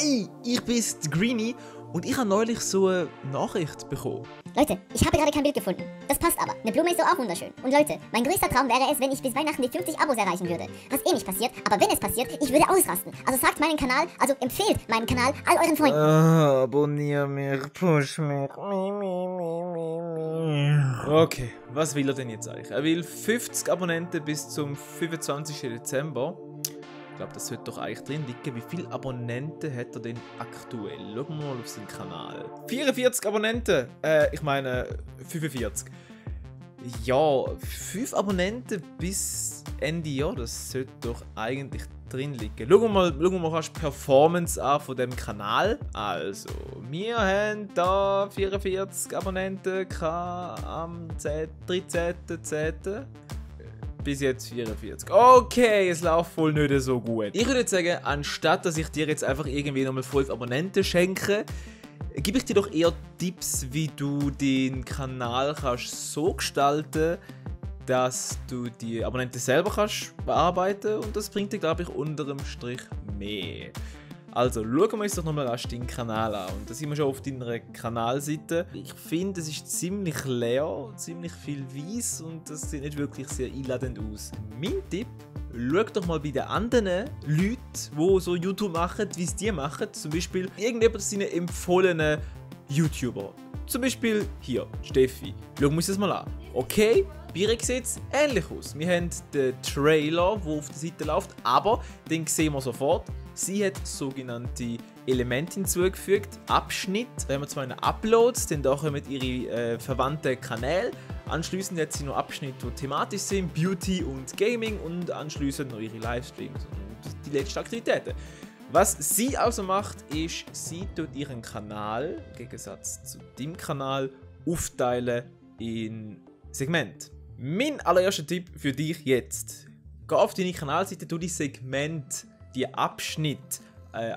Hey, ich bin's, der Greenie, und ich habe neulich so eine Nachricht bekommen. Leute, ich habe gerade kein Bild gefunden. Das passt aber. Eine Blume ist doch auch wunderschön. Und Leute, mein größter Traum wäre es, wenn ich bis Weihnachten die 50 Abos erreichen würde. Was eh nicht passiert, aber wenn es passiert, ich würde ausrasten. Also sagt meinen Kanal, also empfehlt meinen Kanal all euren Freunden. Abonnier mich, push mich. Okay, was will er denn jetzt eigentlich? Er will 50 Abonnenten bis zum 25. Dezember. Ich glaube, das sollte doch eigentlich drin liegen. Wie viele Abonnenten hat er denn aktuell? Schauen wir mal auf seinen Kanal. 44 Abonnenten. Ich meine 45. Ja, 5 Abonnenten bis Ende Jahr. Das sollte doch eigentlich drin liegen. Schauen wir mal die Performance an von dem Kanal. Also, wir haben da 44 Abonnenten am 13.10. Bis jetzt 44. Okay, es läuft wohl nicht so gut. Ich würde jetzt sagen, anstatt dass ich dir jetzt einfach irgendwie nochmal 5 Abonnenten schenke, gebe ich dir doch eher Tipps, wie du den Kanal kannst so gestalten, dass du die Abonnenten selber kannst bearbeiten, und das bringt dir, glaube ich, unterm Strich mehr. Also, schauen wir uns doch nochmal deinen Kanal an. Und da sind wir schon auf deiner Kanalseite. Ich finde, es ist ziemlich leer, ziemlich viel weiß, und das sieht nicht wirklich sehr einladend aus. Mein Tipp: schau doch mal bei den anderen Leuten, die so YouTube machen, wie es die machen. Zum Beispiel irgendjemand seine empfohlenen YouTuber. Zum Beispiel hier, Steffi. Schauen wir uns das mal an. Okay, bei ihr sieht es ähnlich aus. Wir haben den Trailer, der auf der Seite läuft, aber den sehen wir sofort. Sie hat sogenannte Elemente hinzugefügt, Abschnitt. Wenn wir zwar einen Uploads, dann da kommen ihre verwandten Kanäle. Anschließend hat sie noch Abschnitte, die thematisch sind, Beauty und Gaming, und anschließend noch ihre Livestreams und die letzten Aktivitäten. Was sie also macht, ist, sie tut ihren Kanal, im Gegensatz zu deinem Kanal, aufteilen in Segmente. Mein allererster Tipp für dich jetzt: geh auf deine Kanalseite, tu die Segmente, die Abschnitte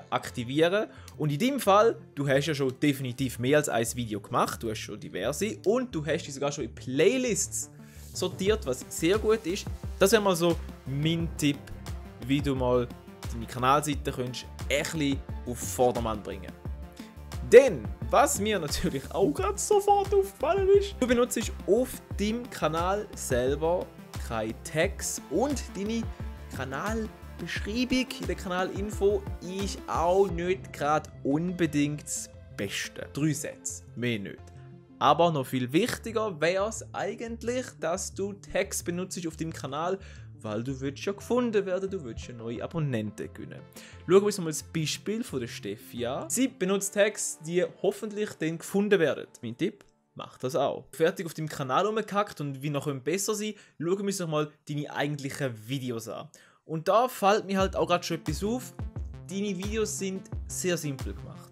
aktivieren. Und in deinem Fall, du hast ja schon definitiv mehr als ein Video gemacht, du hast schon diverse, und du hast die sogar schon in Playlists sortiert, was sehr gut ist. Das wäre mal so mein Tipp, wie du mal deine Kanalseite könntest ein bisschen auf Vordermann bringen. Denn, was mir natürlich auch gerade sofort aufgefallen ist, du benutzt auf deinem Kanal selber keine Tags, und deine Kanalbeschreibung in der Kanalinfo ist auch nicht gerade unbedingt das Beste. 3 Sätze, mehr nicht. Aber noch viel wichtiger wäre es eigentlich, dass du Tags benutzt auf deinem Kanal, weil du willst ja gefunden werden, du willst ja neue Abonnenten gewinnen. Schauen wir uns mal das Beispiel von der Steffi an. Sie benutzt Tags, die hoffentlich dann gefunden werden. Mein Tipp: mach das auch. Fertig auf deinem Kanal rumgehackt und wie noch besser sein, schauen wir uns doch mal deine eigentlichen Videos an. Und da fällt mir halt auch gerade schon etwas auf: deine Videos sind sehr simpel gemacht.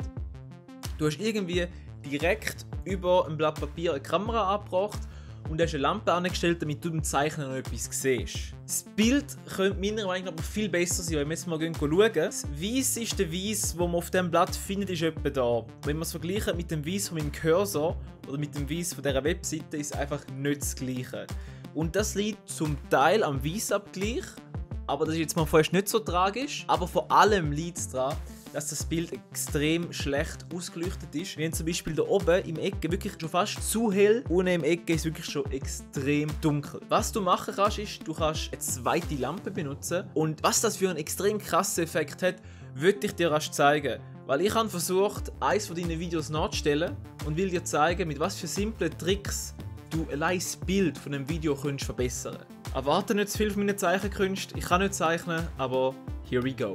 Du hast irgendwie direkt über ein Blatt Papier eine Kamera angebracht und hast eine Lampe angestellt, damit du beim Zeichnen noch etwas siehst. Das Bild könnte meiner Meinung nach viel besser sein, wenn wir jetzt mal schauen. Das Weiss ist der Weiss, das man auf diesem Blatt findet, ist etwa da. Wenn man es vergleicht mit dem Weiss von meinem Cursor oder mit dem Weiss von dieser Webseite, ist es einfach nicht das Gleiche. Und das liegt zum Teil am Weissabgleich, aber das ist jetzt mal fast nicht so tragisch. Aber vor allem liegt es daran, dass das Bild extrem schlecht ausgeleuchtet ist. Wir haben zum Beispiel da oben im Ecke wirklich schon fast zu hell, unten im Ecke ist wirklich schon extrem dunkel. Was du machen kannst, ist, du kannst eine zweite Lampe benutzen, und was das für einen extrem krassen Effekt hat, würde ich dir erst zeigen. Weil ich habe versucht, eines von deinen Videos nachzustellen und will dir zeigen, mit was für simplen Tricks du allein das Bild von einem Video kannst verbessern. Erwarte nicht zu viel von meinen Zeichenkünsten, ich kann nicht zeichnen, aber here we go.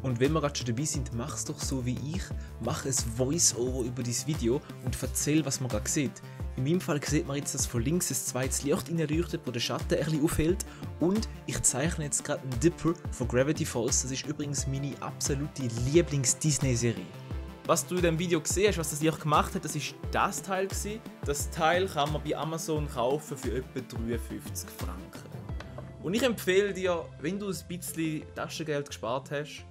Und wenn wir gerade schon dabei sind, mach es doch so wie ich. Mach ein Voice-Over über dieses Video und erzähl, was man gerade sieht. In meinem Fall sieht man jetzt, dass von links ein zweites Licht reinleuchtet, wo der Schatten ein bisschen aufhält. Und ich zeichne jetzt gerade einen Dipper von Gravity Falls. Das ist übrigens meine absolute Lieblings-Disney-Serie. Was du in dem Video gesehen hast, was das Licht gemacht hat, das ist das Teil gewesen. Das Teil kann man bei Amazon kaufen für etwa 53 Franken. Und ich empfehle dir, wenn du ein bisschen Taschengeld gespart hast,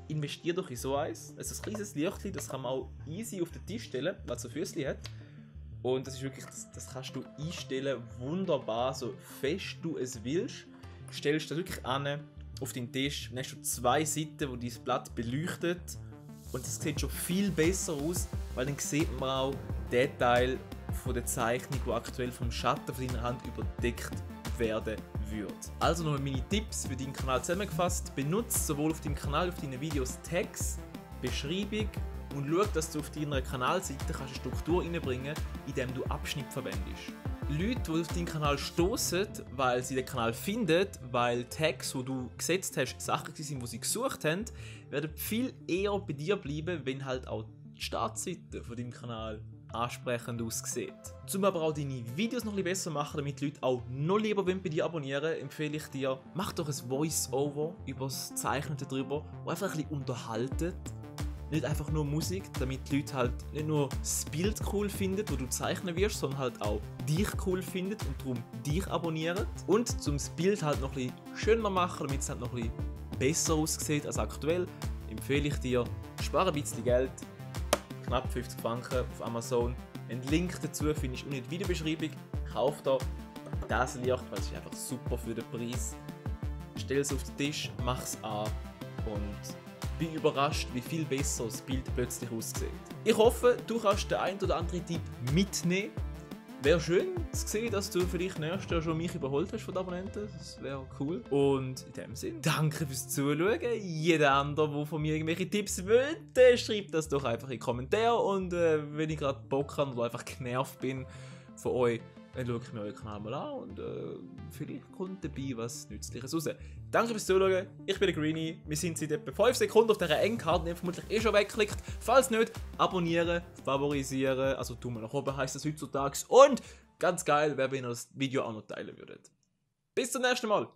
investier doch in so eins. Es ist ein kleines Lichtchen, das kann man auch easy auf den Tisch stellen, weil es so Füßchen hat. Und das ist wirklich, das kannst du einstellen, wunderbar, so fest du es willst. Stellst du das wirklich an, auf den Tisch, dann hast du 2 Seiten, wo dieses Blatt beleuchtet, Und das sieht schon viel besser aus, weil dann sieht man auch den Teil von der Zeichnung, der aktuell vom Schatten von deiner Hand überdeckt werden würde. Also noch meine Tipps für deinen Kanal zusammengefasst. Benutze sowohl auf deinem Kanal, auf deinen Videos Tags, Beschreibung und schau, dass du auf deiner Kanalseite eine Struktur reinbringen kannst, indem du Abschnitte verwendest. Leute, die auf deinen Kanal stoßen, weil sie den Kanal finden, weil Tags, die du gesetzt hast, Sachen sind, die sie gesucht haben, werden viel eher bei dir bleiben, wenn halt auch die Startseite von deinem Kanal ansprechend aussieht. Um aber auch deine Videos noch ein bisschen besser machen, damit die Leute auch noch lieber bei dir abonnieren, empfehle ich dir, mach doch ein Voice-Over über das Zeichnen darüber, das einfach ein bisschen unterhaltet. Nicht einfach nur Musik, damit die Leute halt nicht nur das Bild cool finden, wo du zeichnen wirst, sondern halt auch dich cool finden und darum dich abonnieren. Und um das Bild halt noch ein bisschen schöner machen, damit es halt noch ein bisschen besser aussieht als aktuell, empfehle ich dir, spare ein bisschen Geld, knapp 50 Franken auf Amazon. Einen Link dazu findest du in der Videobeschreibung. Kauf da das Licht, weil es ist einfach super für den Preis. Stell es auf den Tisch, mach es an und bin überrascht, wie viel besser das Bild plötzlich aussieht. Ich hoffe, du kannst den einen oder anderen Tipp mitnehmen. Wäre schön zu sehen, dass du vielleicht nächstes Jahr schon mich überholt hast von den Abonnenten. Das wäre cool. Und in dem Sinne, danke fürs Zuschauen. Jeder andere, der von mir irgendwelche Tipps will, schreibt das doch einfach in die Kommentare. Und wenn ich gerade Bock habe oder einfach genervt bin von euch, dann schaue ich mir euren Kanal mal an und vielleicht kommt dabei was Nützliches raus. Danke fürs Zuschauen, ich bin der Greenie, wir sind seit etwa 5 Sekunden auf dieser Endkarte, die ihr vermutlich schon wegklickt. Falls nicht, abonnieren, favorisieren, also Daumen nach oben heisst das heutzutage. Und ganz geil, wäre, wenn ihr das Video auch noch teilen würdet. Bis zum nächsten Mal!